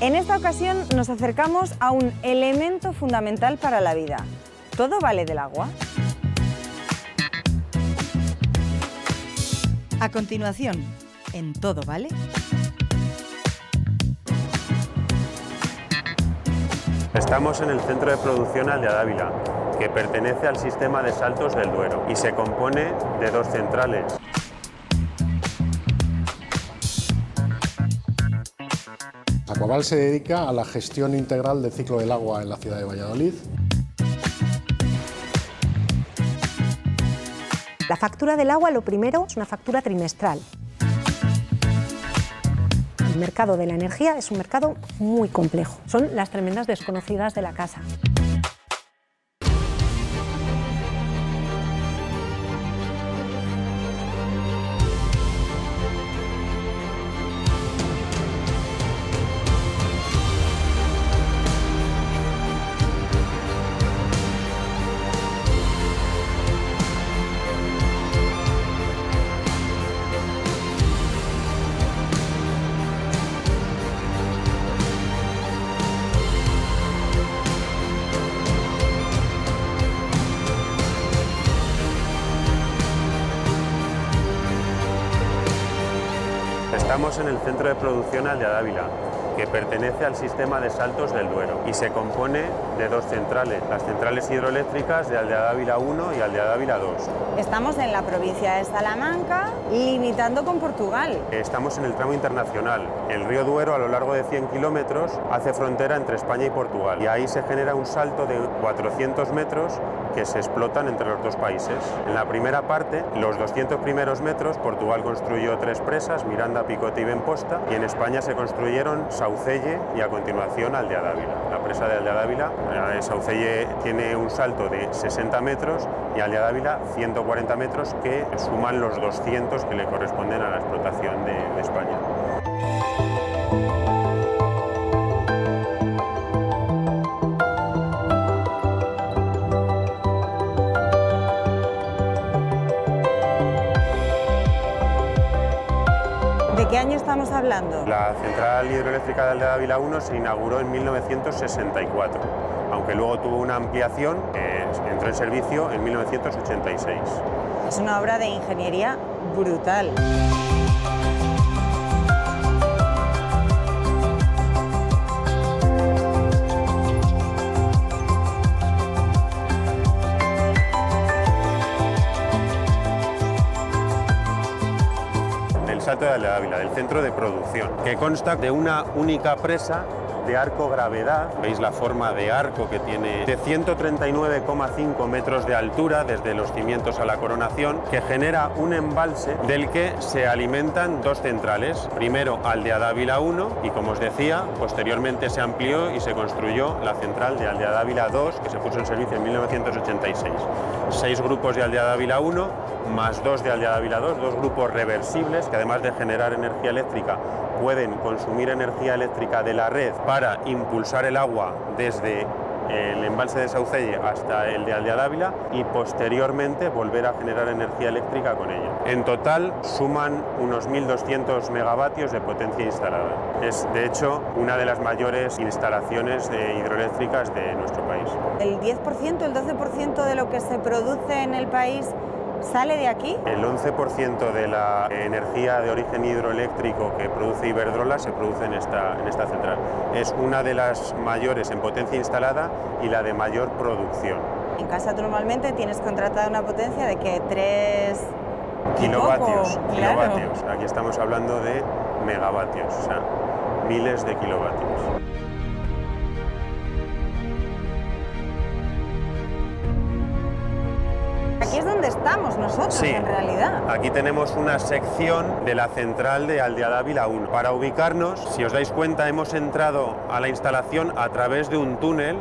En esta ocasión nos acercamos a un elemento fundamental para la vida. ¿Todo vale del agua? A continuación, en Todo Vale. Estamos en el centro de producción Aldea Dávila, que pertenece al sistema de Saltos del Duero y se compone de dos centrales. Aquaval se dedica a la gestión integral del ciclo del agua en la ciudad de Valladolid. La factura del agua, lo primero, es una factura trimestral. El mercado de la energía es un mercado muy complejo. Son las tremendas desconocidas de la casa. Estamos en el centro de producción Aldea Dávila, que pertenece al sistema de Saltos del Duero y se compone de dos centrales, las centrales hidroeléctricas de Aldea Dávila 1 y Aldea Dávila 2. Estamos en la provincia de Salamanca, limitando con Portugal. Estamos en el tramo internacional. El río Duero, a lo largo de 100 kilómetros, hace frontera entre España y Portugal y ahí se genera un salto de 400 metros que se explotan entre los dos países. En la primera parte, los 200 primeros metros, Portugal construyó 3 presas, Miranda, Picote y Benposta, y en España se construyeron Saucelle y a continuación Aldea Dávila. La presa de Aldea Dávila, Saucelle tiene un salto de 60 metros y Aldea Dávila 140 metros que suman los 200 que le corresponden a la explotación de España. ¿De qué año estamos hablando? La central hidroeléctrica de Aldea Dávila 1 se inauguró en 1964, aunque luego tuvo una ampliación que entró en servicio en 1986. Es una obra de ingeniería brutal. Salto de Aldea Dávila, del centro de producción, que consta de una única presa de arco gravedad, veis la forma de arco que tiene, de 139,5 metros de altura desde los cimientos a la coronación, que genera un embalse del que se alimentan dos centrales, primero Aldea Dávila 1 y, como os decía, posteriormente se amplió y se construyó la central de Aldea Dávila 2, que se puso en servicio en 1986. 6 grupos de Aldea Dávila 1 más 2 de Aldea Dávila 2, 2 grupos reversibles que, además de generar energía eléctrica, pueden consumir energía eléctrica de la red para impulsar el agua desde el embalse de Saucelle hasta el de Aldea Dávila y posteriormente volver a generar energía eléctrica con ello. En total suman unos 1.200 megavatios de potencia instalada. Es, de hecho, una de las mayores instalaciones hidroeléctricas de nuestro país. ¿El 10%, el 12% de lo que se produce en el país sale de aquí? El 11% de la energía de origen hidroeléctrico que produce Iberdrola se produce en esta central. Es una de las mayores en potencia instalada y la de mayor producción. En casa tú normalmente tienes contratada una potencia de que 3 kilovatios. Claro. Kilovatios. Aquí estamos hablando de megavatios, o sea, miles de kilovatios. Aquí es donde estamos nosotros, Sí. en realidad. Aquí tenemos una sección de la central de Aldea Dávila 1. Para ubicarnos, si os dais cuenta, hemos entrado a la instalación a través de un túnel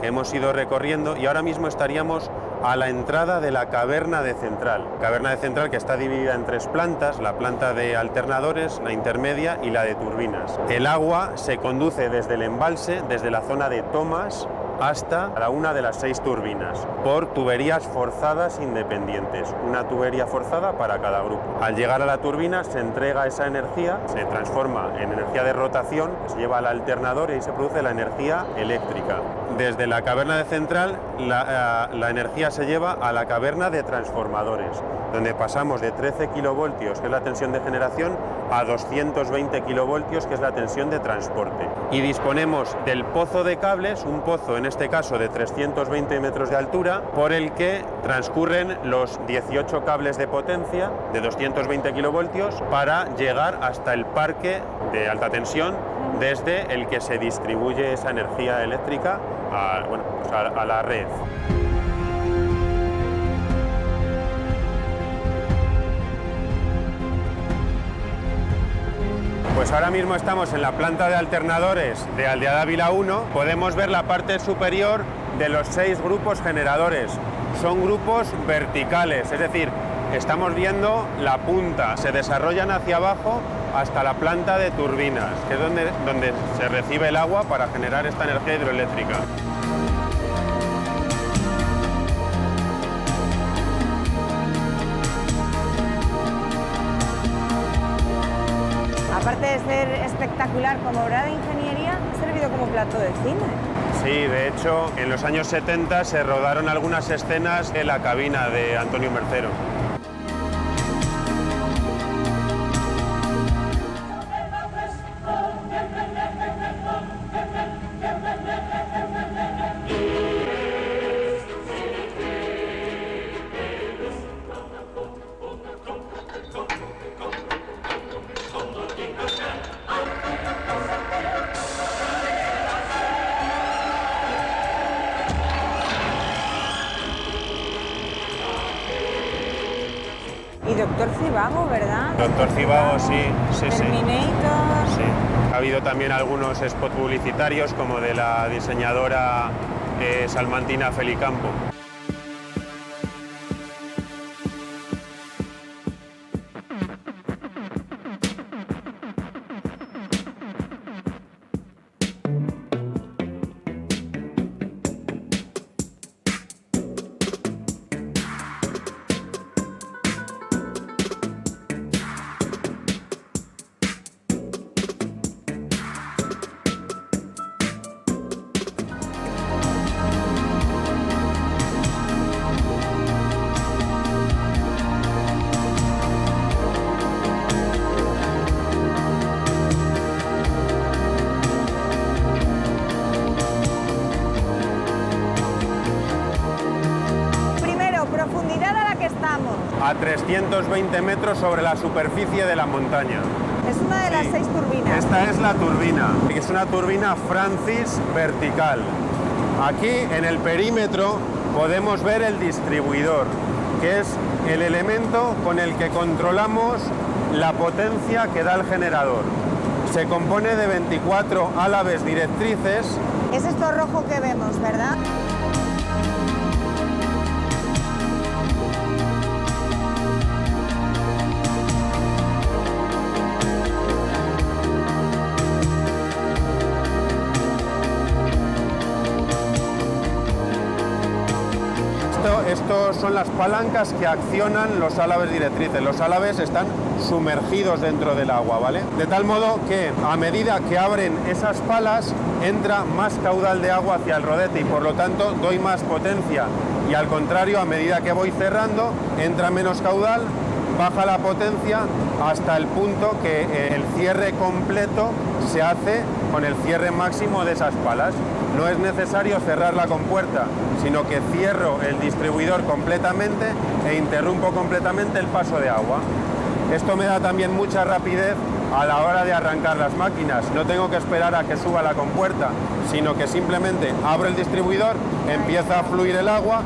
que hemos ido recorriendo y ahora mismo estaríamos a la entrada de la caverna de central. Caverna de central que está dividida en 3 plantas, la planta de alternadores, la intermedia y la de turbinas. El agua se conduce desde el embalse, desde la zona de tomas, hasta cada una de las 6 turbinas por tuberías forzadas independientes, una tubería forzada para cada grupo. Al llegar a la turbina se entrega esa energía, se transforma en energía de rotación, se lleva al alternador y ahí se produce la energía eléctrica. Desde la caverna de central la energía se lleva a la caverna de transformadores, donde pasamos de 13 kilovoltios, que es la tensión de generación, a 220 kilovoltios, que es la tensión de transporte. Y disponemos del pozo de cables, un pozo en este caso de 320 metros de altura, por el que transcurren los 18 cables de potencia de 220 kilovoltios para llegar hasta el parque de alta tensión, desde el que se distribuye esa energía eléctrica a la red. Pues ahora mismo estamos en la planta de alternadores de Aldea Dávila 1. Podemos ver la parte superior de los 6 grupos generadores. Son grupos verticales, es decir, estamos viendo la punta, se desarrollan hacia abajo hasta la planta de turbinas, que es donde se recibe el agua para generar esta energía hidroeléctrica. Aparte de ser espectacular como obra de ingeniería, ha servido como plato de cine. Sí, de hecho, en los años 70 se rodaron algunas escenas en la cabina de Antonio Mercero. Y Doctor Cibago, ¿verdad? Doctor Cibago, sí. Terminator. Sí. Ha habido también algunos spots publicitarios, como de la diseñadora salmantina Felicampo. A 320 metros sobre la superficie de la montaña. Es una de las 6 turbinas. Esta es la turbina, que es una turbina Francis vertical. Aquí en el perímetro podemos ver el distribuidor, que es el elemento con el que controlamos la potencia que da el generador. Se compone de 24 álabes directrices. Es esto rojo que vemos, ¿verdad? Estos son las palancas que accionan los álabes directrices. Los álabes están sumergidos dentro del agua, ¿vale? De tal modo que a medida que abren esas palas, entra más caudal de agua hacia el rodete y por lo tanto doy más potencia. Y al contrario, a medida que voy cerrando, entra menos caudal, baja la potencia hasta el punto que el cierre completo se hace con el cierre máximo de esas palas. No es necesario cerrar la compuerta, sino que cierro el distribuidor completamente e interrumpo completamente el paso de agua. Esto me da también mucha rapidez a la hora de arrancar las máquinas. No tengo que esperar a que suba la compuerta, sino que simplemente abro el distribuidor, empieza a fluir el agua,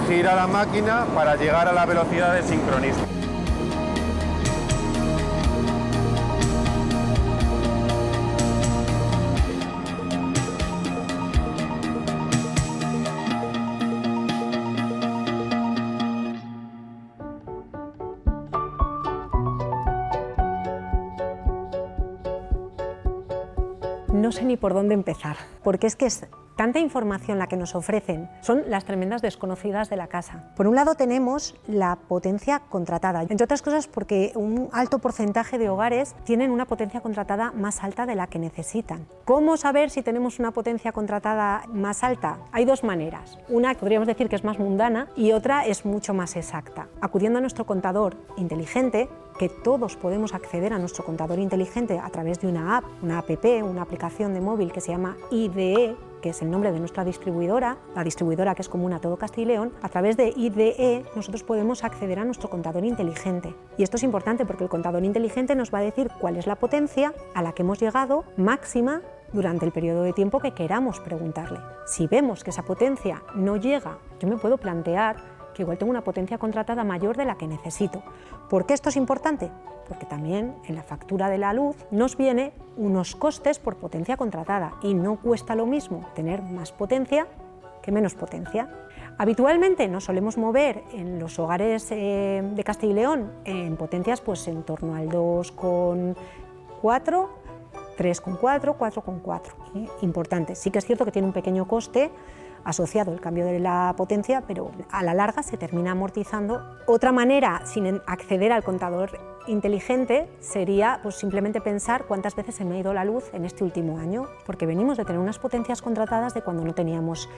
gira la máquina para llegar a la velocidad de sincronismo. No sé ni por dónde empezar, porque es que es tanta información la que nos ofrecen, son las tremendas desconocidas de la casa. Por un lado tenemos la potencia contratada, entre otras cosas porque un alto porcentaje de hogares tienen una potencia contratada más alta de la que necesitan. ¿Cómo saber si tenemos una potencia contratada más alta? Hay dos maneras. Una podríamos decir que es más mundana y otra es mucho más exacta. Acudiendo a nuestro contador inteligente, que todos podemos acceder a nuestro contador inteligente a través de una app, una aplicación de móvil que se llama IDE, que es el nombre de nuestra distribuidora, la distribuidora que es común a todo Castilla y León. A través de IDE nosotros podemos acceder a nuestro contador inteligente. Y esto es importante porque el contador inteligente nos va a decir cuál es la potencia a la que hemos llegado máxima durante el periodo de tiempo que queramos preguntarle. Si vemos que esa potencia no llega, yo me puedo plantear que igual tengo una potencia contratada mayor de la que necesito. ¿Por qué esto es importante? Porque también en la factura de la luz nos viene unos costes por potencia contratada y no cuesta lo mismo tener más potencia que menos potencia. Habitualmente nos solemos mover en los hogares de Castilla y León en potencias pues en torno al 2,4, 3,4, 4,4. Importante. Sí que es cierto que tiene un pequeño coste asociado al cambio de la potencia, pero a la larga se termina amortizando. Otra manera, sin acceder al contador inteligente, sería pues, simplemente pensar cuántas veces se me ha ido la luz en este último año, porque venimos de tener unas potencias contratadas de cuando no teníamos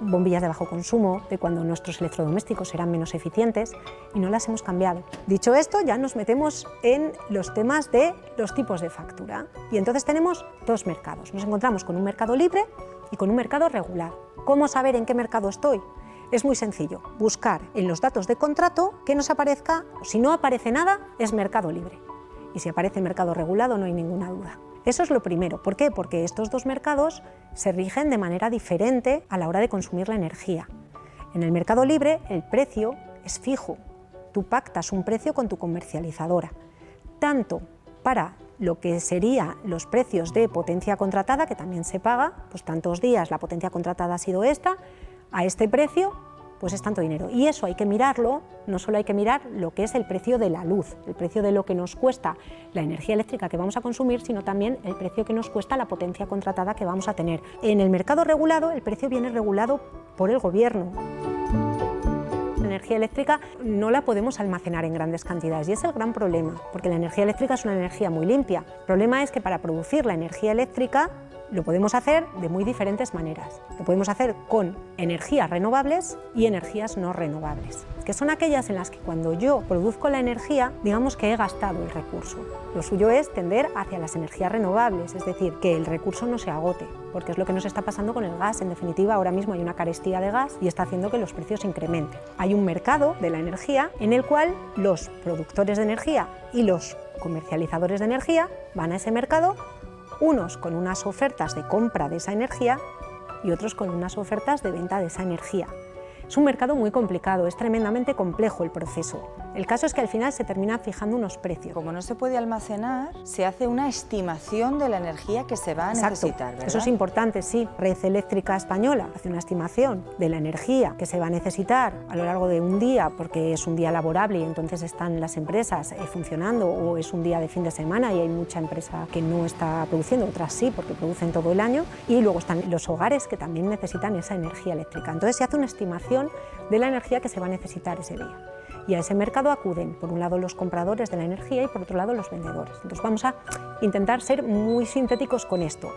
bombillas de bajo consumo, de cuando nuestros electrodomésticos eran menos eficientes y no las hemos cambiado. Dicho esto, ya nos metemos en los temas de los tipos de factura. Y entonces tenemos dos mercados. Nos encontramos con un mercado libre y con un mercado regulado. ¿Cómo saber en qué mercado estoy? Es muy sencillo, buscar en los datos de contrato que nos aparezca, o si no aparece nada, es mercado libre. Y si aparece mercado regulado, no hay ninguna duda. Eso es lo primero. ¿Por qué? Porque estos dos mercados se rigen de manera diferente a la hora de consumir la energía. En el mercado libre, el precio es fijo. Tú pactas un precio con tu comercializadora, tanto para lo que serían los precios de potencia contratada, que también se paga, pues tantos días la potencia contratada ha sido esta, a este precio, pues es tanto dinero. Y eso hay que mirarlo, no solo hay que mirar lo que es el precio de la luz, el precio de lo que nos cuesta la energía eléctrica que vamos a consumir, sino también el precio que nos cuesta la potencia contratada que vamos a tener. En el mercado regulado, el precio viene regulado por el gobierno. La energía eléctrica no la podemos almacenar en grandes cantidades y es el gran problema, porque la energía eléctrica es una energía muy limpia. El problema es que para producir la energía eléctrica lo podemos hacer de muy diferentes maneras. Lo podemos hacer con energías renovables y energías no renovables, que son aquellas en las que cuando yo produzco la energía, digamos que he gastado el recurso. Lo suyo es tender hacia las energías renovables, es decir, que el recurso no se agote, porque es lo que nos está pasando con el gas. En definitiva, ahora mismo hay una carestía de gas y está haciendo que los precios incrementen. Hay un mercado de la energía en el cual los productores de energía y los comercializadores de energía van a ese mercado, unos con unas ofertas de compra de esa energía y otros con unas ofertas de venta de esa energía. Es un mercado muy complicado, es tremendamente complejo el proceso. El caso es que al final se terminan fijando unos precios. Como no se puede almacenar, se hace una estimación de la energía que se va a necesitar, ¿verdad? Eso es importante, sí. Red Eléctrica Española hace una estimación de la energía que se va a necesitar a lo largo de un día, porque es un día laborable y entonces están las empresas funcionando, o es un día de fin de semana y hay mucha empresa que no está produciendo, otras sí, porque producen todo el año, y luego están los hogares que también necesitan esa energía eléctrica. Entonces se hace una estimación de la energía que se va a necesitar ese día. Y a ese mercado acuden, por un lado, los compradores de la energía y por otro lado, los vendedores. Entonces vamos a intentar ser muy sintéticos con esto.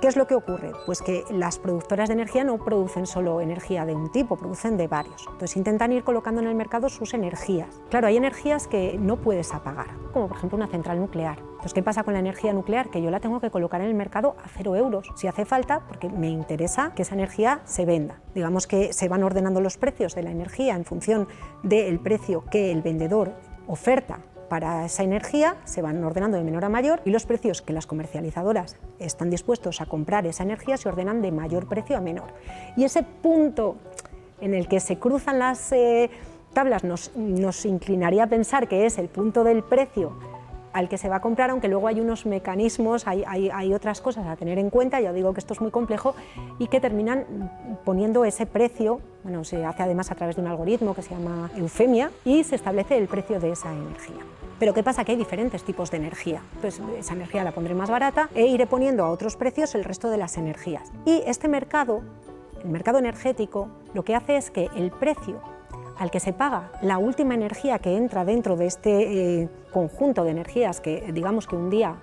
¿Qué es lo que ocurre? Pues que las productoras de energía no producen solo energía de un tipo, producen de varios. Entonces intentan ir colocando en el mercado sus energías. Claro, hay energías que no puedes apagar, como por ejemplo una central nuclear. Entonces, ¿qué pasa con la energía nuclear? Que yo la tengo que colocar en el mercado a 0 euros, si hace falta, porque me interesa que esa energía se venda. Digamos que se van ordenando los precios de la energía en función del precio que el vendedor oferta para esa energía, se van ordenando de menor a mayor, y los precios que las comercializadoras están dispuestos a comprar esa energía se ordenan de mayor precio a menor. Y ese punto en el que se cruzan las tablas nos inclinaría a pensar que es el punto del precio al que se va a comprar, aunque luego hay unos mecanismos, hay otras cosas a tener en cuenta, ya digo que esto es muy complejo, y que terminan poniendo ese precio. Bueno, se hace además a través de un algoritmo que se llama Eufemia y se establece el precio de esa energía. Pero ¿qué pasa? Que hay diferentes tipos de energía. Entonces, esa energía la pondré más barata e iré poniendo a otros precios el resto de las energías. Y este mercado, el mercado energético, lo que hace es que el precio al que se paga la última energía que entra dentro de este conjunto de energías que, digamos que un día,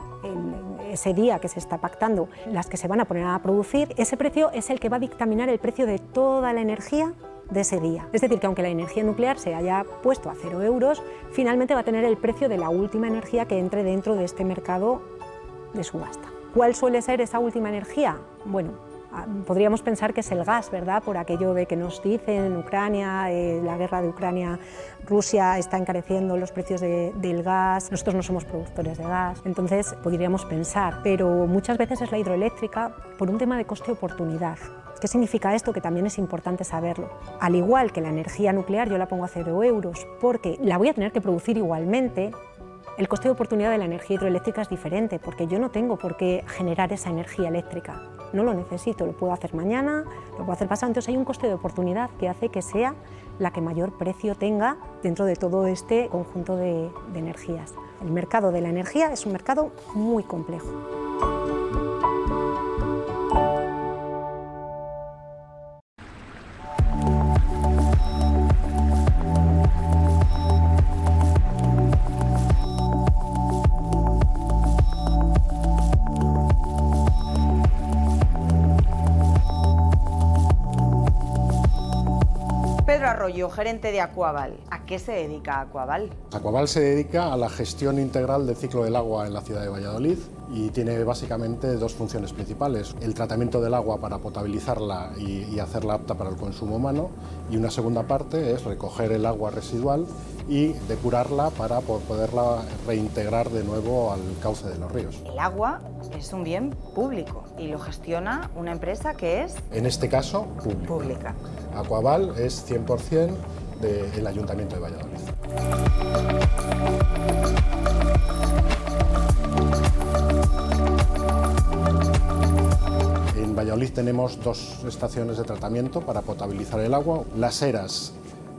ese día que se está pactando, las que se van a poner a producir, ese precio es el que va a dictaminar el precio de toda la energía de ese día. Es decir, que aunque la energía nuclear se haya puesto a 0 euros, finalmente va a tener el precio de la última energía que entre dentro de este mercado de subasta. ¿Cuál suele ser esa última energía? Bueno, podríamos pensar que es el gas, ¿verdad? Por aquello de que nos dicen en Ucrania, la guerra de Ucrania, Rusia está encareciendo los precios del gas, nosotros no somos productores de gas, entonces podríamos pensar, pero muchas veces es la hidroeléctrica por un tema de coste-oportunidad. ¿Qué significa esto? Que también es importante saberlo. Al igual que la energía nuclear, yo la pongo a 0 euros porque la voy a tener que producir igualmente. El coste de oportunidad de la energía hidroeléctrica es diferente porque yo no tengo por qué generar esa energía eléctrica. No lo necesito, lo puedo hacer mañana, lo puedo hacer pasado. Entonces hay un coste de oportunidad que hace que sea la que mayor precio tenga dentro de todo este conjunto de energías. El mercado de la energía es un mercado muy complejo. Pedro Arroyo, gerente de Aquaval. ¿A qué se dedica Aquaval? Aquaval se dedica a la gestión integral del ciclo del agua en la ciudad de Valladolid y tiene básicamente dos funciones principales: el tratamiento del agua para potabilizarla y hacerla apta para el consumo humano, y una segunda parte es recoger el agua residual y depurarla para poderla reintegrar de nuevo al cauce de los ríos. El agua es un bien público y lo gestiona una empresa que es... En este caso, pública. Aquaval es 100% del Ayuntamiento de Valladolid. En Valladolid tenemos dos estaciones de tratamiento para potabilizar el agua. Las Heras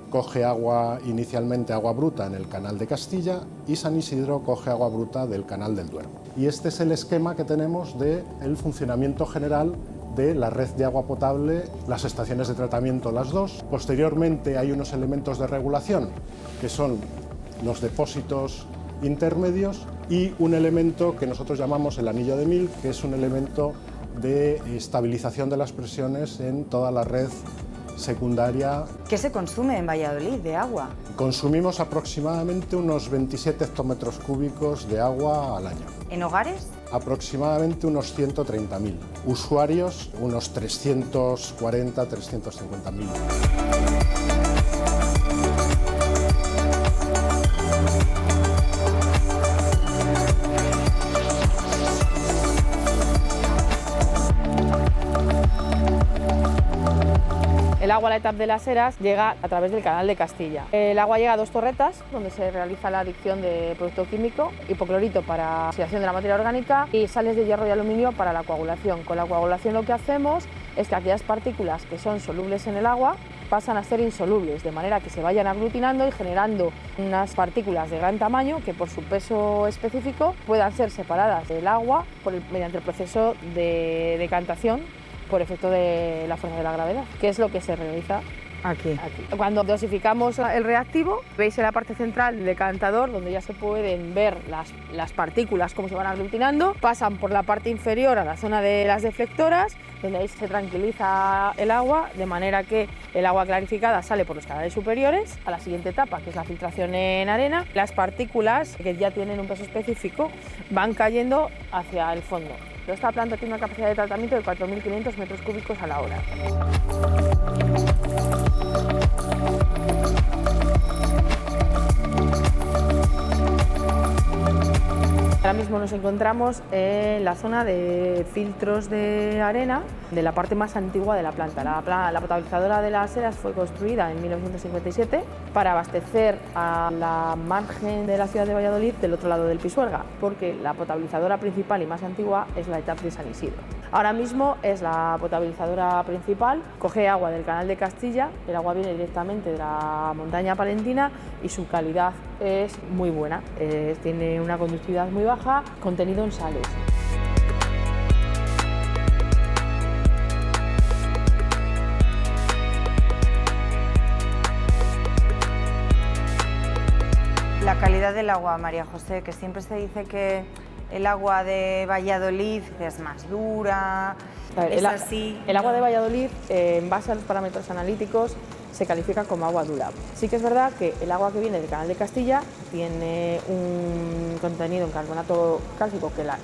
coge agua inicialmente agua bruta en el Canal de Castilla y San Isidro coge agua bruta del Canal del Duero. Y este es el esquema que tenemos del funcionamiento general de la red de agua potable, las estaciones de tratamiento las dos. Posteriormente hay unos elementos de regulación que son los depósitos intermedios y un elemento que nosotros llamamos el anillo de mil, que es un elemento de estabilización de las presiones en toda la red secundaria. ¿Qué se consume en Valladolid de agua? Consumimos aproximadamente unos 27 hectómetros cúbicos de agua al año. ¿En hogares? Aproximadamente unos 130.000. Usuarios, unos 340, 350.000. El agua a la etapa de las Heras llega a través del Canal de Castilla. El agua llega a dos torretas donde se realiza la adicción de producto químico, hipoclorito para oxidación de la materia orgánica y sales de hierro y aluminio para la coagulación. Con la coagulación lo que hacemos es que aquellas partículas que son solubles en el agua pasan a ser insolubles, de manera que se vayan aglutinando y generando unas partículas de gran tamaño que por su peso específico puedan ser separadas del agua mediante el proceso de decantación por efecto de la fuerza de la gravedad, que es lo que se realiza aquí. Cuando dosificamos el reactivo, veis en la parte central del decantador, donde ya se pueden ver las partículas cómo se van aglutinando, pasan por la parte inferior a la zona de las deflectoras, donde ahí se tranquiliza el agua, de manera que el agua clarificada sale por los canales superiores a la siguiente etapa, que es la filtración en arena. Las partículas, que ya tienen un peso específico, van cayendo hacia el fondo. Esta planta tiene una capacidad de tratamiento de 4.500 metros cúbicos a la hora. La Ahora mismo nos encontramos en la zona de filtros de arena de la parte más antigua de la planta. La potabilizadora de las Heras fue construida en 1957 para abastecer a la margen de la ciudad de Valladolid del otro lado del Pisuerga, porque la potabilizadora principal y más antigua es la ETAP de San Isidro. Ahora mismo es la potabilizadora principal, coge agua del Canal de Castilla, el agua viene directamente de la montaña palentina y su calidad es muy buena, tiene una conductividad muy baja, contenido en sales. La calidad del agua, María José, que siempre se dice que el agua de Valladolid es más dura, es así. El agua de Valladolid, en base a los parámetros analíticos, se califica como agua dura. Sí que es verdad que el agua que viene del Canal de Castilla tiene un contenido en carbonato cálcico que la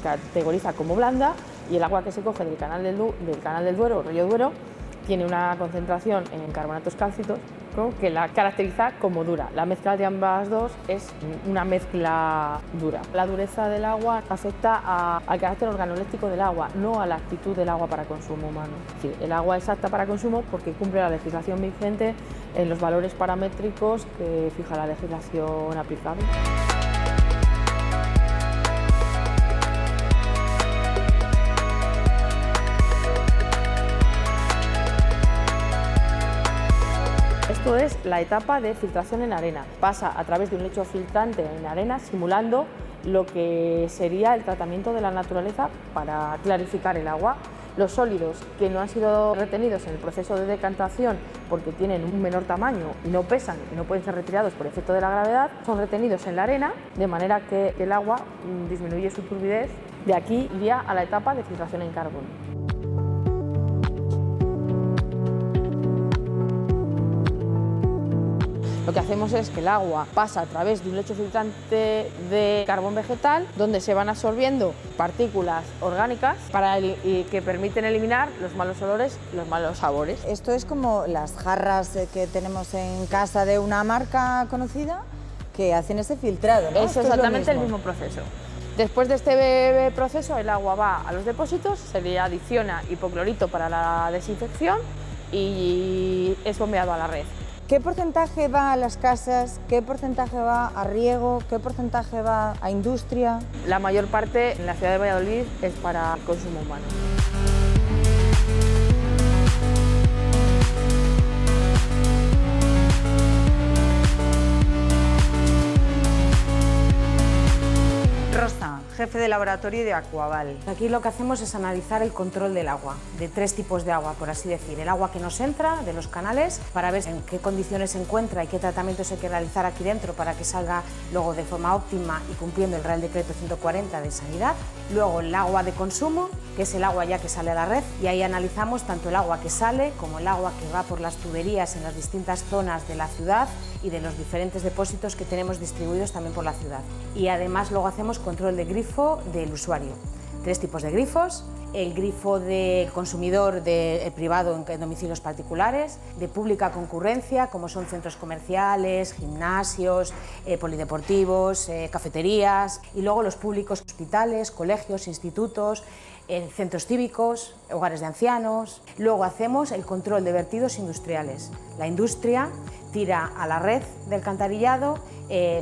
categoriza como blanda, y el agua que se coge del Canal del Duero, Río Duero, tiene una concentración en carbonatos cálcicos que la caracteriza como dura. La mezcla de ambas dos es una mezcla dura. La dureza del agua afecta al carácter organoléctrico del agua, no a la actitud del agua para consumo humano. Es decir, el agua es apta para consumo porque cumple la legislación vigente en los valores paramétricos que fija la legislación aplicable. Esto es la etapa de filtración en arena. Pasa a través de un lecho filtrante en arena, simulando lo que sería el tratamiento de la naturaleza para clarificar el agua. Los sólidos que no han sido retenidos en el proceso de decantación porque tienen un menor tamaño y no pesan y no pueden ser retirados por efecto de la gravedad, son retenidos en la arena, de manera que el agua disminuye su turbidez. De aquí iría a la etapa de filtración en carbón. Lo que hacemos es que el agua pasa a través de un lecho filtrante de carbón vegetal, donde se van absorbiendo partículas orgánicas que permiten eliminar los malos olores, los malos sabores. Esto es como las jarras que tenemos en casa de una marca conocida que hacen ese filtrado, ¿no? Es exactamente el mismo proceso. Después de este proceso, el agua va a los depósitos, se le adiciona hipoclorito para la desinfección y es bombeado a la red. ¿Qué porcentaje va a las casas? ¿Qué porcentaje va a riego? ¿Qué porcentaje va a industria? La mayor parte en la ciudad de Valladolid es para consumo humano. Rosa, jefe de laboratorio de Aquaval. Aquí lo que hacemos es analizar el control del agua, de 3 tipos de agua, por así decir. El agua que nos entra de los canales, para ver en qué condiciones se encuentra y qué tratamientos hay que realizar aquí dentro para que salga luego de forma óptima y cumpliendo el Real Decreto 140 de Sanidad. Luego el agua de consumo, que es el agua ya que sale a la red, y ahí analizamos tanto el agua que sale como el agua que va por las tuberías en las distintas zonas de la ciudad y de los diferentes depósitos que tenemos distribuidos también por la ciudad. Y además luego hacemos control de grifo del usuario. 3 tipos de grifos: el grifo de consumidor privado en domicilios particulares, de pública concurrencia, como son centros comerciales, gimnasios, polideportivos, cafeterías, y luego los públicos, hospitales, colegios, institutos, centros cívicos, hogares de ancianos. Luego hacemos el control de vertidos industriales. La industria tira a la red del alcantarillado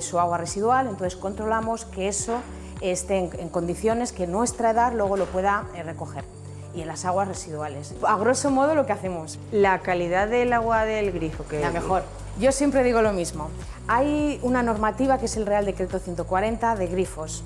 su agua residual, entonces controlamos que eso esté en condiciones que nuestra EDAR luego lo pueda recoger. Y en las aguas residuales. A grosso modo lo que hacemos. La calidad del agua del grifo, que la mejor. Yo siempre digo lo mismo. Hay una normativa que es el Real Decreto 140 de grifos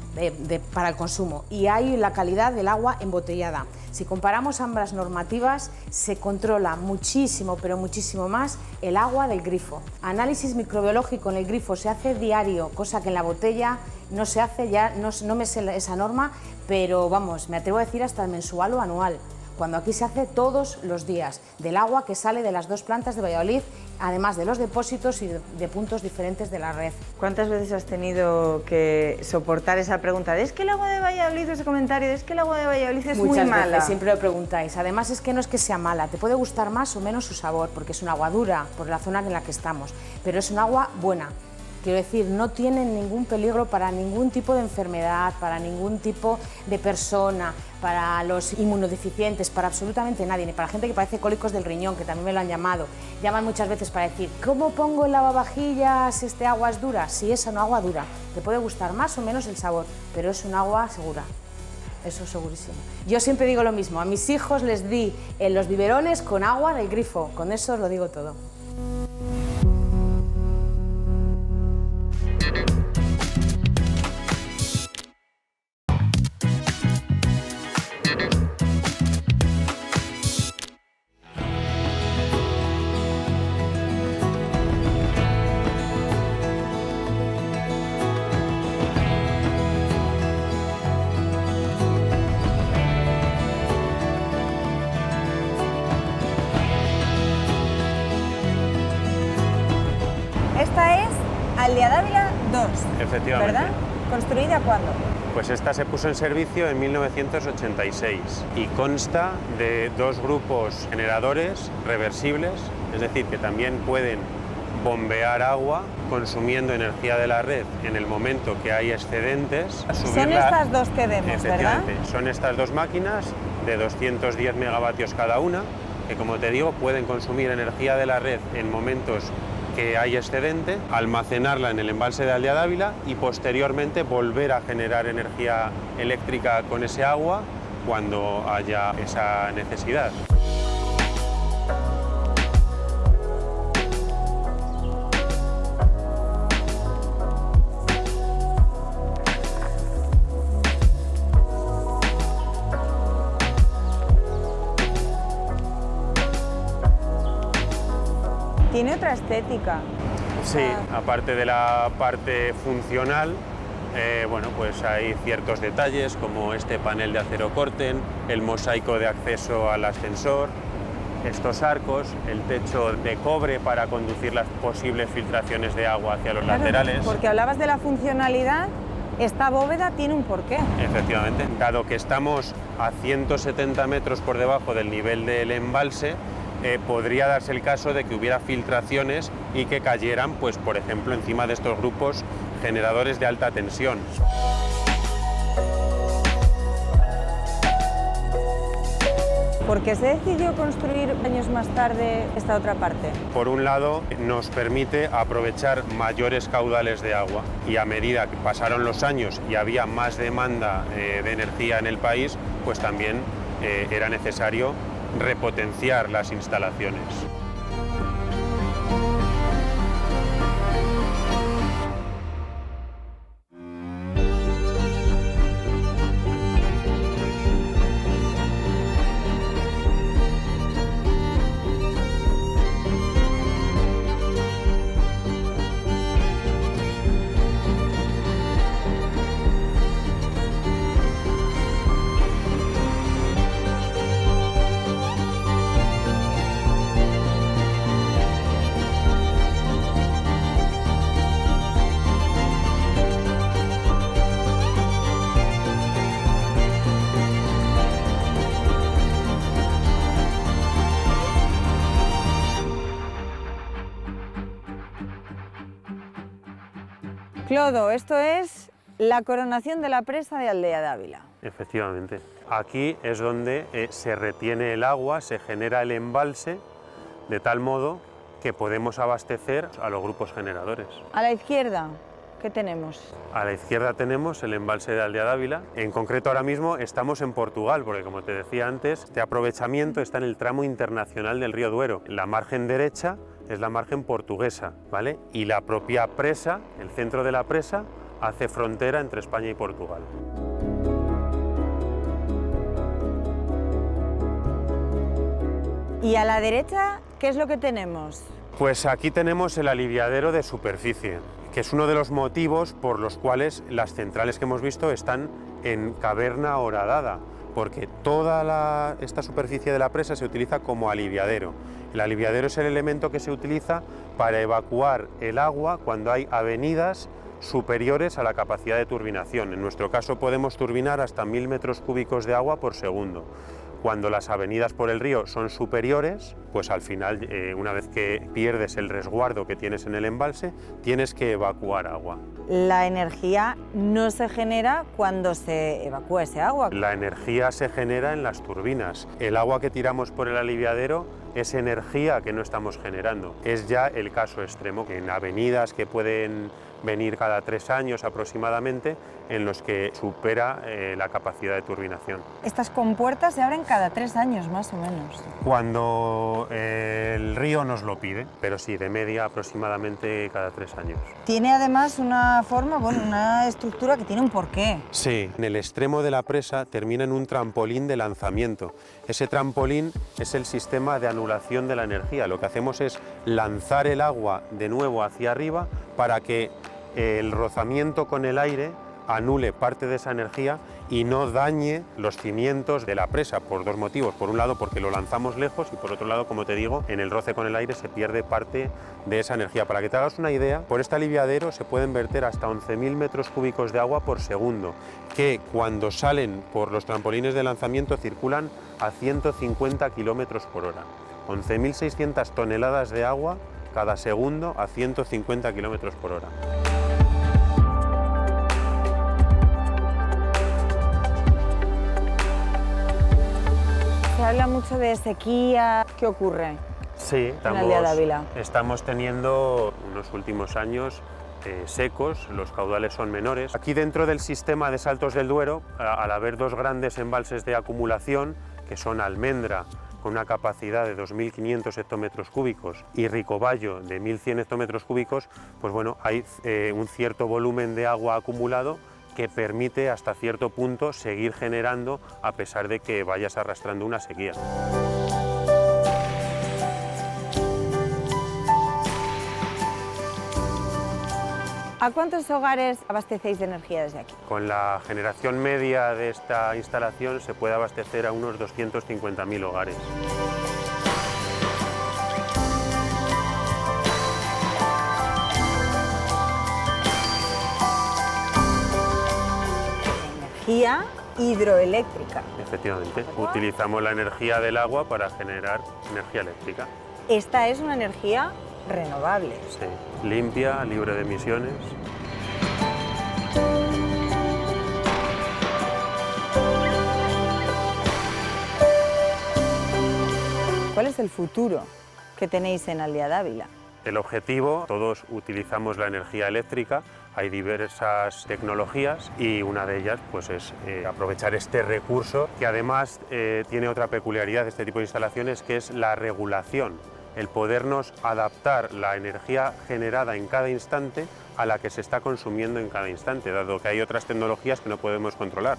para el consumo, y hay la calidad del agua embotellada. Si comparamos ambas normativas, se controla muchísimo, pero muchísimo más el agua del grifo. Análisis microbiológico en el grifo se hace diario, cosa que en la botella no se hace, ya no me sé esa norma, pero vamos, me atrevo a decir hasta mensual o anual, cuando aquí se hace todos los días, del agua que sale de las 2 plantas de Valladolid, además de los depósitos y de puntos diferentes de la red. ¿Cuántas veces has tenido que soportar esa pregunta de es que el agua de Valladolid, ese comentario de es que el agua de Valladolid es muy mala? Muchas veces, siempre lo preguntáis. Además es que no es que sea mala, te puede gustar más o menos su sabor, porque es un agua dura por la zona en la que estamos, pero es un agua buena, Quiero decir, no tienen ningún peligro para ningún tipo de enfermedad, para ningún tipo de persona, para los inmunodeficientes, para absolutamente nadie, ni para gente que padece cólicos del riñón, que también me lo han llamado. Llaman muchas veces para decir, ¿cómo pongo en lavavajillas agua es dura? Si es una agua dura, te puede gustar más o menos el sabor, pero es un agua segura. Eso es segurísimo. Yo siempre digo lo mismo, a mis hijos les di en los biberones con agua del grifo, con eso os lo digo todo. Esta es Aldea Dávila 2, Efectivamente. ¿verdad? ¿Construida cuándo? Pues esta se puso en servicio en 1986 y consta de 2 grupos generadores reversibles, es decir, que también pueden bombear agua consumiendo energía de la red en el momento que hay excedentes. Son estas dos que vemos, ¿verdad? Efectivamente, son estas 2 máquinas de 210 megavatios cada una, que como te digo pueden consumir energía de la red en momentos que hay excedente, almacenarla en el embalse de Aldea Dávila y posteriormente volver a generar energía eléctrica con ese agua cuando haya esa necesidad. Tiene otra estética. Sí, aparte de la parte funcional, bueno, pues hay ciertos detalles como este panel de acero Corten, el mosaico de acceso al ascensor, estos arcos, el techo de cobre para conducir las posibles filtraciones de agua hacia los laterales. Porque hablabas de la funcionalidad, esta bóveda tiene un porqué. Efectivamente, dado que estamos a 170 metros por debajo del nivel del embalse, podría darse el caso de que hubiera filtraciones y que cayeran, pues, por ejemplo, encima de estos grupos generadores de alta tensión. ¿Por qué se decidió construir años más tarde esta otra parte? Por un lado, nos permite aprovechar mayores caudales de agua y a medida que pasaron los años y había más demanda de energía en el país, pues también era necesario repotenciar las instalaciones. Clodo, esto es la coronación de la presa de Aldea Dávila. Efectivamente. Aquí es donde se retiene el agua, se genera el embalse, de tal modo que podemos abastecer a los grupos generadores. A la izquierda, ¿qué tenemos? A la izquierda tenemos el embalse de Aldea Dávila. En concreto ahora mismo estamos en Portugal, porque como te decía antes, este aprovechamiento está en el tramo internacional del río Duero. La margen derecha es la margen portuguesa, ¿vale? Y la propia presa, el centro de la presa, hace frontera entre España y Portugal. Y a la derecha, ¿qué es lo que tenemos? Pues aquí tenemos el aliviadero de superficie, que es uno de los motivos por los cuales las centrales que hemos visto están en caverna horadada, porque toda esta superficie de la presa se utiliza como aliviadero. El aliviadero es el elemento que se utiliza para evacuar el agua cuando hay avenidas superiores a la capacidad de turbinación. En nuestro caso podemos turbinar hasta 1000 metros cúbicos de agua por segundo. Cuando las avenidas por el río son superiores, pues al final, una vez que pierdes el resguardo que tienes en el embalse, tienes que evacuar agua. La energía no se genera cuando se evacúa ese agua. La energía se genera en las turbinas. El agua que tiramos por el aliviadero es energía que no estamos generando. Es ya el caso extremo, que en avenidas que pueden venir cada 3 años aproximadamente, en los que supera la capacidad de turbinación. Estas compuertas se abren cada 3 años más o menos. Cuando el río nos lo pide, pero sí, de media aproximadamente cada 3 años. Tiene además una forma, bueno, una estructura que tiene un porqué. Sí, en el extremo de la presa termina en un trampolín de lanzamiento. Ese trampolín es el sistema de anulación de la energía. Lo que hacemos es lanzar el agua de nuevo hacia arriba para que el rozamiento con el aire anule parte de esa energía y no dañe los cimientos de la presa, por 2 motivos. Por un lado, porque lo lanzamos lejos, y por otro lado, como te digo, en el roce con el aire se pierde parte de esa energía. Para que te hagas una idea, por este aliviadero se pueden verter hasta 11.000 metros cúbicos de agua por segundo, que cuando salen por los trampolines de lanzamiento circulan a 150 kilómetros por hora. 11.600 toneladas de agua cada segundo a 150 kilómetros por hora. Se habla mucho de sequía. ¿Qué ocurre? Sí, en Aldea de Ávila. Estamos teniendo unos últimos años secos, los caudales son menores. Aquí dentro del sistema de Saltos del Duero, al haber 2 grandes embalses de acumulación, que son Almendra, con una capacidad de 2.500 hectómetros cúbicos, y Ricoballo, de 1.100 hectómetros cúbicos, pues bueno, hay un cierto volumen de agua acumulado que permite hasta cierto punto seguir generando a pesar de que vayas arrastrando una sequía. ¿A cuántos hogares abastecéis de energía desde aquí? Con la generación media de esta instalación se puede abastecer a unos 250.000 hogares. Energía hidroeléctrica. Efectivamente, utilizamos la energía del agua para generar energía eléctrica. Esta es una energía renovable. Sí, limpia, libre de emisiones. ¿Cuál es el futuro que tenéis en Aldea de Ávila? El objetivo, todos utilizamos la energía eléctrica, hay diversas tecnologías y una de ellas pues, es aprovechar este recurso, que además tiene otra peculiaridad de este tipo de instalaciones, que es la regulación, el podernos adaptar la energía generada en cada instante a la que se está consumiendo en cada instante, dado que hay otras tecnologías que no podemos controlar.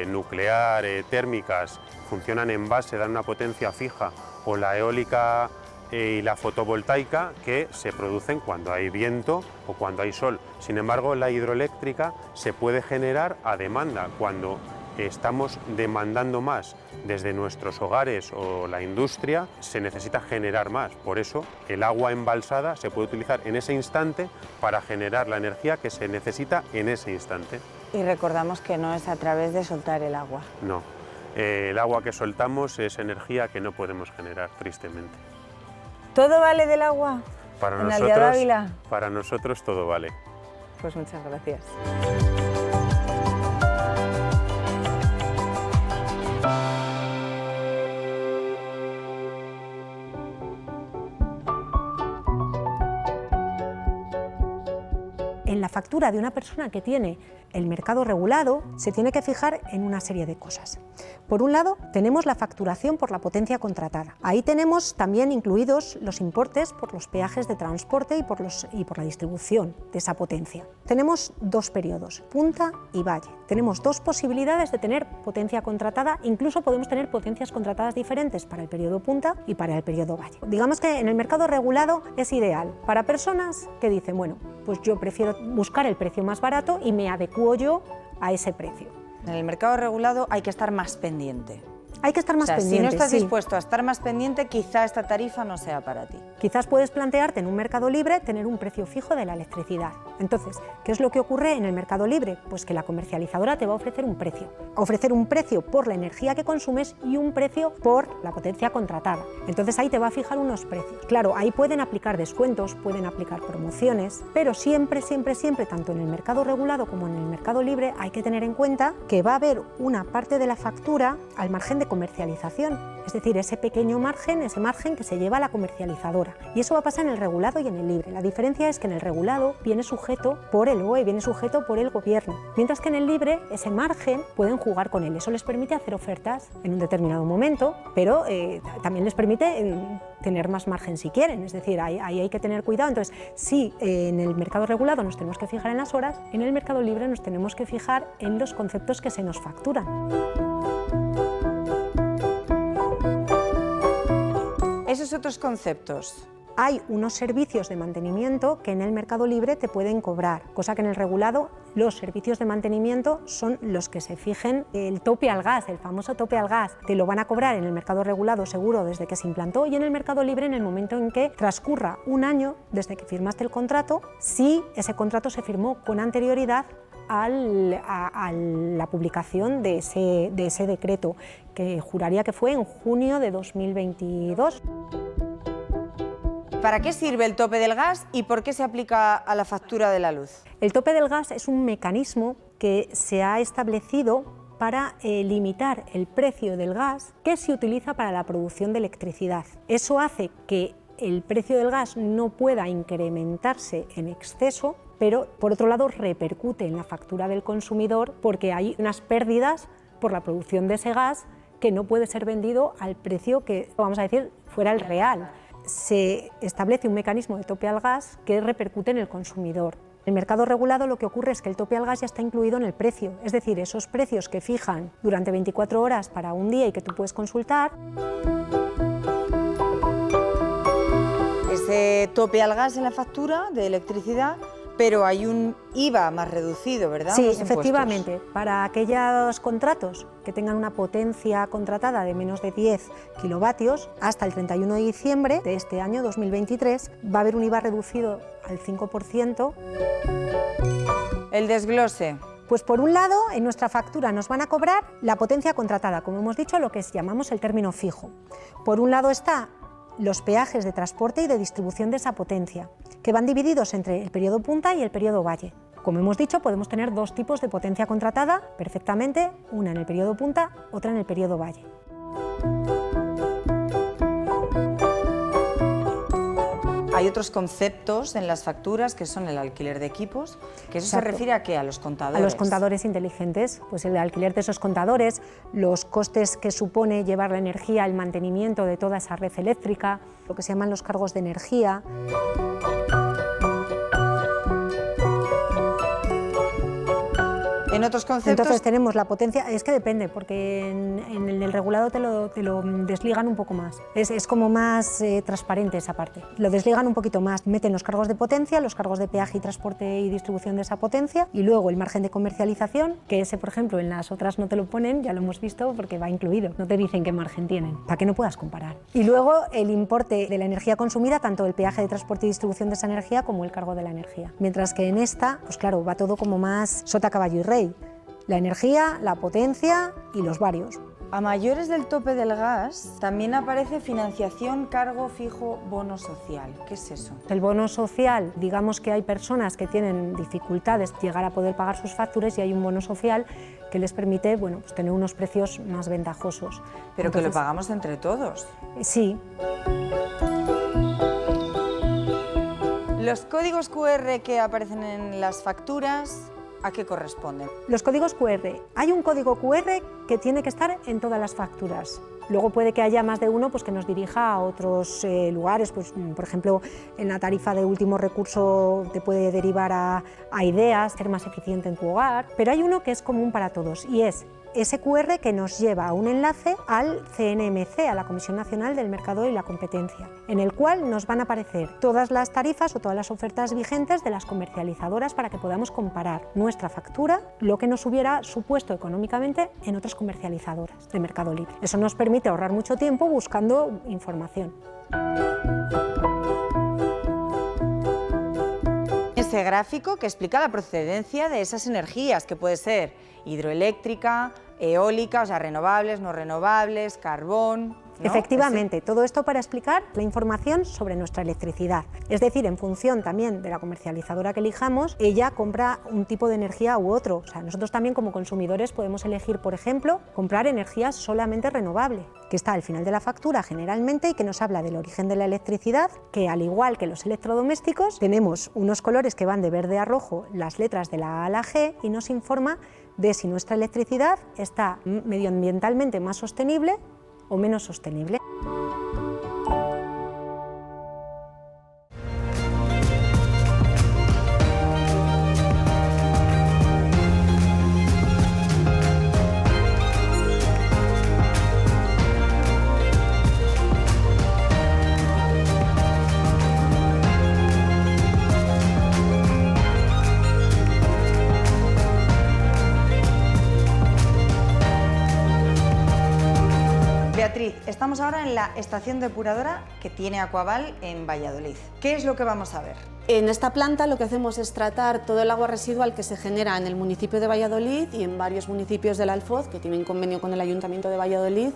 Nuclear, térmicas, funcionan en base, dan una potencia fija, o la eólica y la fotovoltaica, que se producen cuando hay viento o cuando hay sol. Sin embargo, la hidroeléctrica se puede generar a demanda, cuando estamos demandando más desde nuestros hogares o la industria, se necesita generar más. Por eso, el agua embalsada se puede utilizar en ese instante para generar la energía que se necesita en ese instante. Y recordamos que no es a través de soltar el agua. No, el agua que soltamos es energía que no podemos generar, tristemente. ¿Todo vale del agua en Aldea de Ávila? Para nosotros todo vale. Pues muchas gracias. En la factura de una persona que tiene el mercado regulado se tiene que fijar en una serie de cosas. Por un lado, tenemos la facturación por la potencia contratada. Ahí tenemos también incluidos los importes por los peajes de transporte y por la distribución de esa potencia. Tenemos 2 periodos, punta y valle. Tenemos 2 posibilidades de tener potencia contratada, incluso podemos tener potencias contratadas diferentes para el periodo punta y para el periodo valle. Digamos que en el mercado regulado es ideal para personas que dicen, bueno, pues yo prefiero buscar el precio más barato y me adecuo yo a ese precio. En el mercado regulado hay que estar más pendiente. Hay que estar más pendiente. Si no estás sí. dispuesto a estar más pendiente, quizá esta tarifa no sea para ti. Quizás puedes plantearte en un mercado libre tener un precio fijo de la electricidad. Entonces, ¿qué es lo que ocurre en el mercado libre? Pues que la comercializadora te va a ofrecer un precio. Ofrecer un precio por la energía que consumes y un precio por la potencia contratada. Entonces ahí te va a fijar unos precios. Claro, ahí pueden aplicar descuentos, pueden aplicar promociones, pero siempre, tanto en el mercado regulado como en el mercado libre, hay que tener en cuenta que va a haber una parte de la factura al margen de comercialización, es decir, ese pequeño margen, ese margen que se lleva a la comercializadora. Y eso va a pasar en el regulado y en el libre. La diferencia es que en el regulado viene sujeto por el BOE, viene sujeto por el gobierno, mientras que en el libre ese margen pueden jugar con él. Eso les permite hacer ofertas en un determinado momento, pero también les permite tener más margen si quieren, es decir, ahí hay que tener cuidado. Entonces, sí, en el mercado regulado nos tenemos que fijar en las horas, en el mercado libre nos tenemos que fijar en los conceptos que se nos facturan. Esos otros conceptos. Hay unos servicios de mantenimiento que en el mercado libre te pueden cobrar, cosa que en el regulado los servicios de mantenimiento son los que se fijen. El tope al gas, el famoso tope al gas, te lo van a cobrar en el mercado regulado seguro desde que se implantó, y en el mercado libre en el momento en que transcurra un año desde que firmaste el contrato, si ese contrato se firmó con anterioridad a la publicación de ese decreto, que juraría que fue en junio de 2022. ¿Para qué sirve el tope del gas y por qué se aplica a la factura de la luz? El tope del gas es un mecanismo que se ha establecido para limitar el precio del gas que se utiliza para la producción de electricidad. Eso hace que el precio del gas no pueda incrementarse en exceso, pero por otro lado repercute en la factura del consumidor porque hay unas pérdidas por la producción de ese gas que no puede ser vendido al precio que, vamos a decir, fuera el real. Se establece un mecanismo de tope al gas que repercute en el consumidor. En el mercado regulado lo que ocurre es que el tope al gas ya está incluido en el precio, es decir, esos precios que fijan durante 24 horas para un día y que tú puedes consultar. Ese tope al gas en la factura de electricidad, pero hay un IVA más reducido, ¿verdad? Sí, efectivamente. Para aquellos contratos que tengan una potencia contratada de menos de 10 kilovatios, hasta el 31 de diciembre de este año 2023, va a haber un IVA reducido al 5%. El desglose. Pues por un lado, en nuestra factura nos van a cobrar la potencia contratada, como hemos dicho, lo que llamamos el término fijo. Por un lado está los peajes de transporte y de distribución de esa potencia, que van divididos entre el periodo punta y el periodo valle. Como hemos dicho, podemos tener dos tipos de potencia contratada perfectamente, una en el periodo punta, otra en el periodo valle. Hay otros conceptos en las facturas que son el alquiler de equipos, que eso Exacto. se refiere a ¿qué? A los contadores. A los contadores inteligentes, pues el alquiler de esos contadores, los costes que supone llevar la energía, el mantenimiento de toda esa red eléctrica, lo que se llaman los cargos de energía. En otros conceptos... Entonces tenemos la potencia, es que depende, porque en el regulado te lo desligan un poco más, es como más transparente esa parte, lo desligan un poquito más, meten los cargos de potencia, los cargos de peaje y transporte y distribución de esa potencia, y luego el margen de comercialización, que ese por ejemplo en las otras no te lo ponen, ya lo hemos visto porque va incluido, no te dicen qué margen tienen, para que no puedas comparar. Y luego el importe de la energía consumida, tanto el peaje de transporte y distribución de esa energía como el cargo de la energía, mientras que en esta, pues claro, va todo como más sota, caballo y rey. La energía, la potencia y los varios. A mayores del tope del gas también aparece financiación, cargo fijo, bono social. ¿Qué es eso? El bono social, digamos que hay personas que tienen dificultades llegar a poder pagar sus facturas y hay un bono social que les permite, bueno, pues tener unos precios más ventajosos. Pero entonces, que lo pagamos entre todos. Sí. Los códigos QR que aparecen en las facturas, ¿a qué corresponden? Los códigos QR. Hay un código QR que tiene que estar en todas las facturas. Luego puede que haya más de uno pues, que nos dirija a otros lugares, pues, por ejemplo, en la tarifa de último recurso te puede derivar a ideas, ser más eficiente en tu hogar, pero hay uno que es común para todos y es ese QR que nos lleva a un enlace al CNMC, a la Comisión Nacional del Mercado y la Competencia, en el cual nos van a aparecer todas las tarifas o todas las ofertas vigentes de las comercializadoras para que podamos comparar nuestra factura, lo que nos hubiera supuesto económicamente en otras comercializadoras de Mercado Libre. Eso nos permite ahorrar mucho tiempo buscando información. Ese gráfico que explica la procedencia de esas energías, que puede ser hidroeléctrica, eólica, o sea, renovables, no renovables, carbón, ¿no? Efectivamente, todo esto para explicar la información sobre nuestra electricidad. Es decir, en función también de la comercializadora que elijamos, ella compra un tipo de energía u otro. O sea, nosotros también como consumidores podemos elegir, por ejemplo, comprar energía solamente renovable, que está al final de la factura generalmente y que nos habla del origen de la electricidad, que al igual que los electrodomésticos, tenemos unos colores que van de verde a rojo, las letras de la A a la G, y nos informa de si nuestra electricidad está medioambientalmente más sostenible o menos sostenible. Beatriz, estamos ahora en la estación depuradora que tiene Aquaval en Valladolid. ¿Qué es lo que vamos a ver? En esta planta lo que hacemos es tratar todo el agua residual que se genera en el municipio de Valladolid y en varios municipios del Alfoz que tienen convenio con el Ayuntamiento de Valladolid,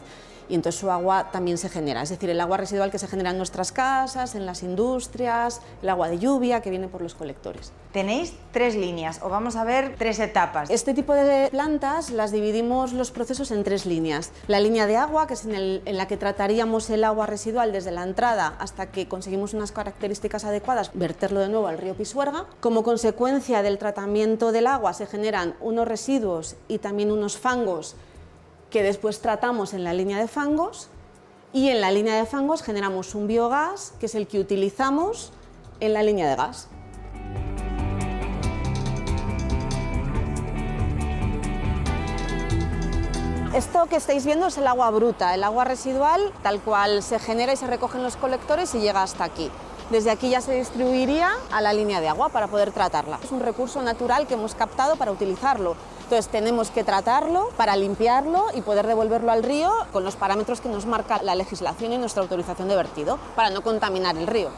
y entonces su agua también se genera, es decir, el agua residual que se genera en nuestras casas, en las industrias, el agua de lluvia que viene por los colectores. Tenéis 3 líneas, o vamos a ver 3 etapas. Este tipo de plantas las dividimos los procesos en 3 líneas. La línea de agua, que es en la que trataríamos el agua residual desde la entrada hasta que conseguimos unas características adecuadas, verterlo de nuevo al río Pisuerga. Como consecuencia del tratamiento del agua se generan unos residuos y también unos fangos que después tratamos en la línea de fangos, y en la línea de fangos generamos un biogás que es el que utilizamos en la línea de gas. Esto que estáis viendo es el agua bruta, el agua residual tal cual se genera y se recoge en los colectores y llega hasta aquí. Desde aquí ya se distribuiría a la línea de agua para poder tratarla. Es un recurso natural que hemos captado para utilizarlo. Entonces tenemos que tratarlo para limpiarlo y poder devolverlo al río con los parámetros que nos marca la legislación y nuestra autorización de vertido, para no contaminar el río.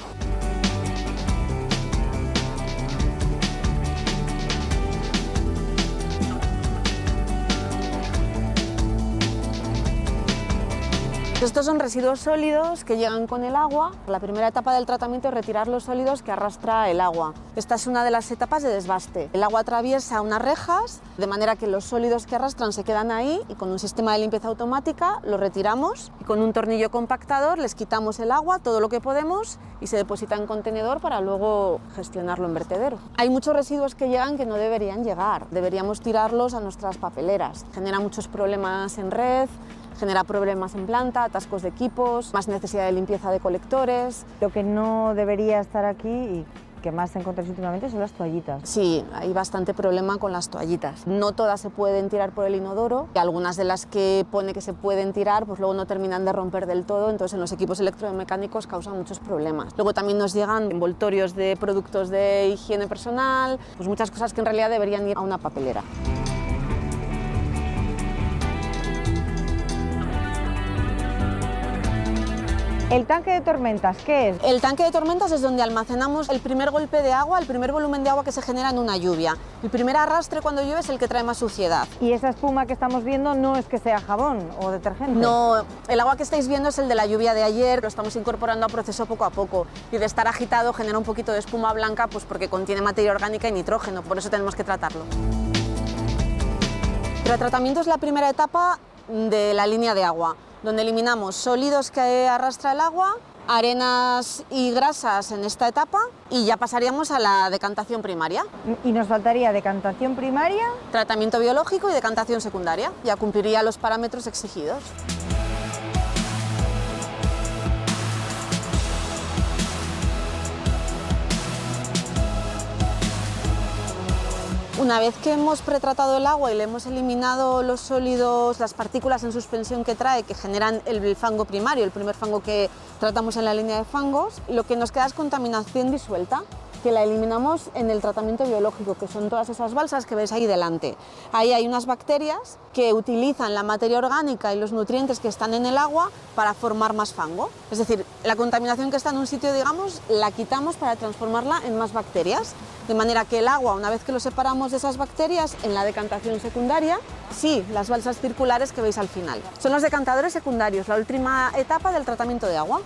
Estos son residuos sólidos que llegan con el agua. La primera etapa del tratamiento es retirar los sólidos que arrastra el agua. Esta es una de las etapas de desbaste. El agua atraviesa unas rejas, de manera que los sólidos que arrastran se quedan ahí, y con un sistema de limpieza automática los retiramos y con un tornillo compactador les quitamos el agua, todo lo que podemos, y se deposita en contenedor para luego gestionarlo en vertedero. Hay muchos residuos que llegan que no deberían llegar. Deberíamos tirarlos a nuestras papeleras. Genera muchos problemas en red, genera problemas en planta, atascos de equipos, más necesidad de limpieza de colectores. Lo que no debería estar aquí y que más encontráis últimamente son las toallitas. Sí, hay bastante problema con las toallitas. No todas se pueden tirar por el inodoro, y algunas de las que pone que se pueden tirar pues luego no terminan de romper del todo, entonces en los equipos electromecánicos causan muchos problemas. Luego también nos llegan envoltorios de productos de higiene personal, pues muchas cosas que en realidad deberían ir a una papelera. ¿El tanque de tormentas qué es? El tanque de tormentas es donde almacenamos el primer golpe de agua, el primer volumen de agua que se genera en una lluvia. El primer arrastre cuando llueve es el que trae más suciedad. ¿Y esa espuma que estamos viendo no es que sea jabón o detergente? No, el agua que estáis viendo es el de la lluvia de ayer, lo estamos incorporando a proceso poco a poco, y de estar agitado genera un poquito de espuma blanca pues porque contiene materia orgánica y nitrógeno, por eso tenemos que tratarlo. El tratamiento es la primera etapa de la línea de agua, donde eliminamos sólidos que arrastra el agua, arenas y grasas en esta etapa, y ya pasaríamos a la decantación primaria. ¿Y nos faltaría decantación primaria? Tratamiento biológico y decantación secundaria. Ya cumpliría los parámetros exigidos. Una vez que hemos pretratado el agua y le hemos eliminado los sólidos, las partículas en suspensión que trae, que generan el fango primario, el primer fango que tratamos en la línea de fangos, lo que nos queda es contaminación disuelta, que la eliminamos en el tratamiento biológico, que son todas esas balsas que veis ahí delante. Ahí hay unas bacterias que utilizan la materia orgánica y los nutrientes que están en el agua para formar más fango. Es decir, la contaminación que está en un sitio, digamos, la quitamos para transformarla en más bacterias. De manera que el agua, una vez que lo separamos de esas bacterias, en la decantación secundaria, sí, las balsas circulares que veis al final. Son los decantadores secundarios, la última etapa del tratamiento de agua.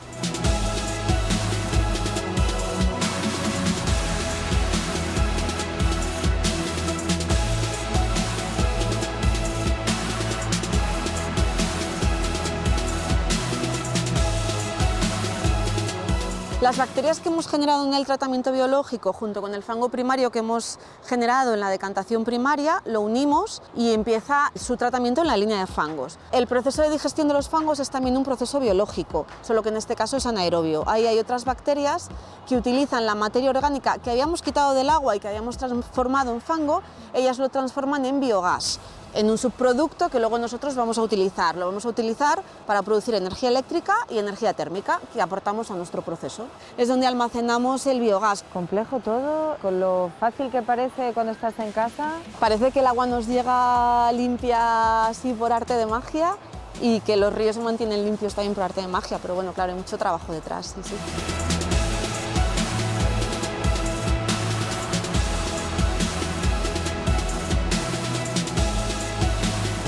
Las bacterias que hemos generado en el tratamiento biológico junto con el fango primario que hemos generado en la decantación primaria lo unimos y empieza su tratamiento en la línea de fangos. El proceso de digestión de los fangos es también un proceso biológico, solo que en este caso es anaerobio. Ahí hay otras bacterias que utilizan la materia orgánica que habíamos quitado del agua y que habíamos transformado en fango, ellas lo transforman en biogás, en un subproducto que luego nosotros vamos a utilizar. Lo vamos a utilizar para producir energía eléctrica y energía térmica que aportamos a nuestro proceso. Es donde almacenamos el biogás. Complejo todo, con lo fácil que parece cuando estás en casa. Parece que el agua nos llega limpia así por arte de magia y que los ríos se mantienen limpios también por arte de magia, pero bueno, claro, hay mucho trabajo detrás. Sí, sí.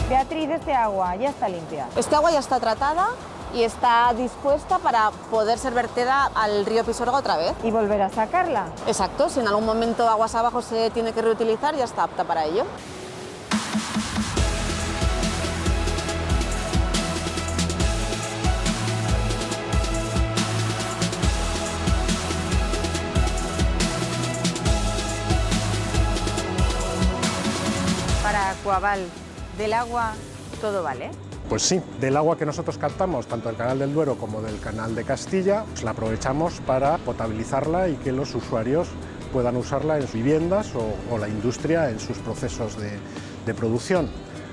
Beatriz, este agua ya está limpia. Esta agua ya está tratada y está dispuesta para poder ser vertida al río Pisuerga otra vez. ¿Y volver a sacarla? Exacto, si en algún momento aguas abajo se tiene que reutilizar, ya está apta para ello. Para Aquaval, del agua todo vale. Pues sí, del agua que nosotros captamos, tanto del Canal del Duero como del Canal de Castilla, pues la aprovechamos para potabilizarla y que los usuarios puedan usarla en sus viviendas o la industria en sus procesos de producción.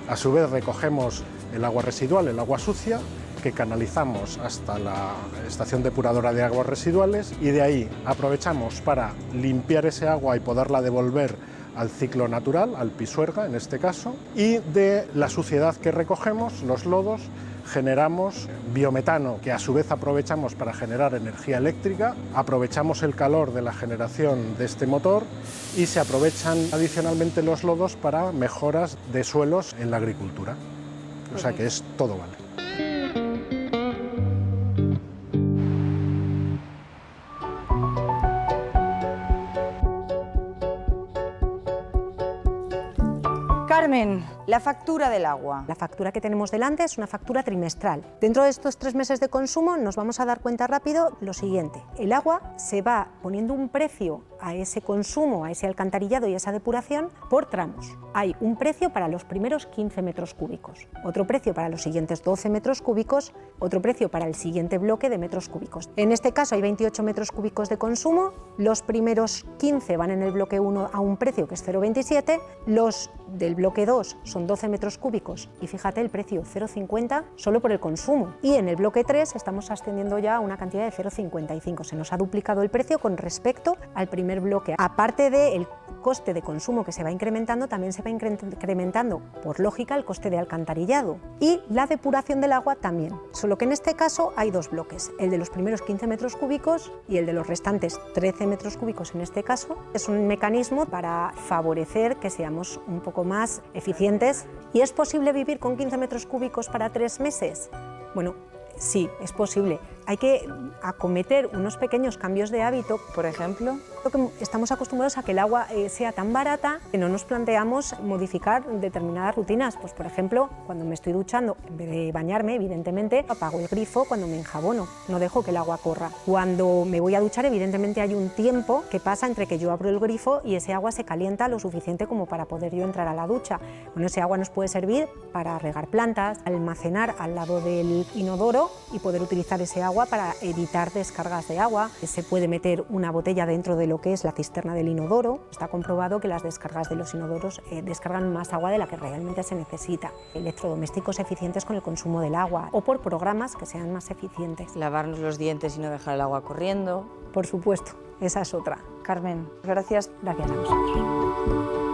A su vez recogemos el agua residual, el agua sucia, que canalizamos hasta la estación depuradora de aguas residuales y de ahí aprovechamos para limpiar ese agua y poderla devolver al ciclo natural, al Pisuerga en este caso, y de la suciedad que recogemos, los lodos, generamos biometano, que a su vez aprovechamos para generar energía eléctrica, aprovechamos el calor de la generación de este motor y se aprovechan adicionalmente los lodos para mejoras de suelos en la agricultura. O sea que es todo vale. Carmen, la factura del agua. La factura que tenemos delante es una factura trimestral. Dentro de estos 3 meses de consumo nos vamos a dar cuenta rápido lo siguiente. El agua se va poniendo un precio a ese consumo, a ese alcantarillado y a esa depuración por tramos. Hay un precio para los primeros 15 metros cúbicos, otro precio para los siguientes 12 metros cúbicos, otro precio para el siguiente bloque de metros cúbicos. En este caso hay 28 metros cúbicos de consumo, los primeros 15 van en el bloque 1 a un precio que es 0,27, los del bloque 2 son 12 metros cúbicos y fíjate el precio 0,50 solo por el consumo, y en el bloque 3 estamos ascendiendo ya a una cantidad de 0,55, se nos ha duplicado el precio con respecto al primer bloque. Aparte del coste de consumo que se va incrementando, también se va incrementando por lógica el coste de alcantarillado y la depuración del agua también, solo que en este caso hay 2 bloques, el de los primeros 15 metros cúbicos y el de los restantes 13 metros cúbicos en este caso. Es un mecanismo para favorecer que seamos un poco más eficientes. ¿Y es posible vivir con 15 metros cúbicos para 3 meses? Bueno, sí, es posible. Hay que acometer unos pequeños cambios de hábito. Por ejemplo, estamos acostumbrados a que el agua sea tan barata que no nos planteamos modificar determinadas rutinas. Pues, por ejemplo, cuando me estoy duchando, en vez de bañarme, evidentemente, apago el grifo cuando me enjabono, no dejo que el agua corra. Cuando me voy a duchar, evidentemente hay un tiempo que pasa entre que yo abro el grifo y ese agua se calienta lo suficiente como para poder yo entrar a la ducha. Bueno, ese agua nos puede servir para regar plantas, almacenar al lado del inodoro y poder utilizar ese agua agua para evitar descargas de agua. Se puede meter una botella dentro de lo que es la cisterna del inodoro. Está comprobado que las descargas de los inodoros descargan más agua de la que realmente se necesita. Electrodomésticos eficientes con el consumo del agua o por programas que sean más eficientes. Lavarnos los dientes y no dejar el agua corriendo. Por supuesto, esa es otra. Carmen, gracias. Gracias a vosotros.